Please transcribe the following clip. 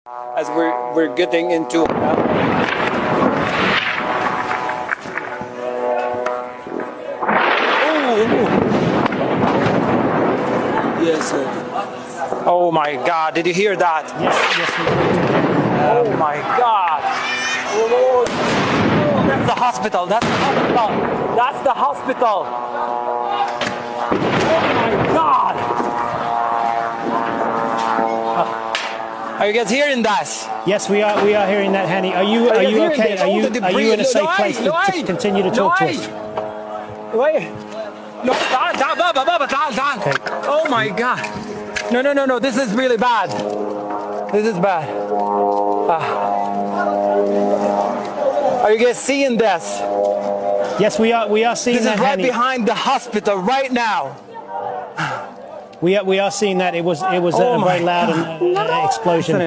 as we're getting into. Yes, sir. Oh my God! Did you hear that? Yes, we did. Oh my God! Oh, that's the hospital. That's the hospital. That's the hospital. Oh my God! Are you guys hearing that? Yes, we are hearing that, Hani. Are you okay? Are you in a safe place to continue to talk to us? Wait. No, Baba, Okay. oh my God. No. This is really bad. This is bad. Are you guys seeing this? Yes, we are seeing this that, is right Hani. behind the hospital right now. We are seeing that. It was a very loud explosion.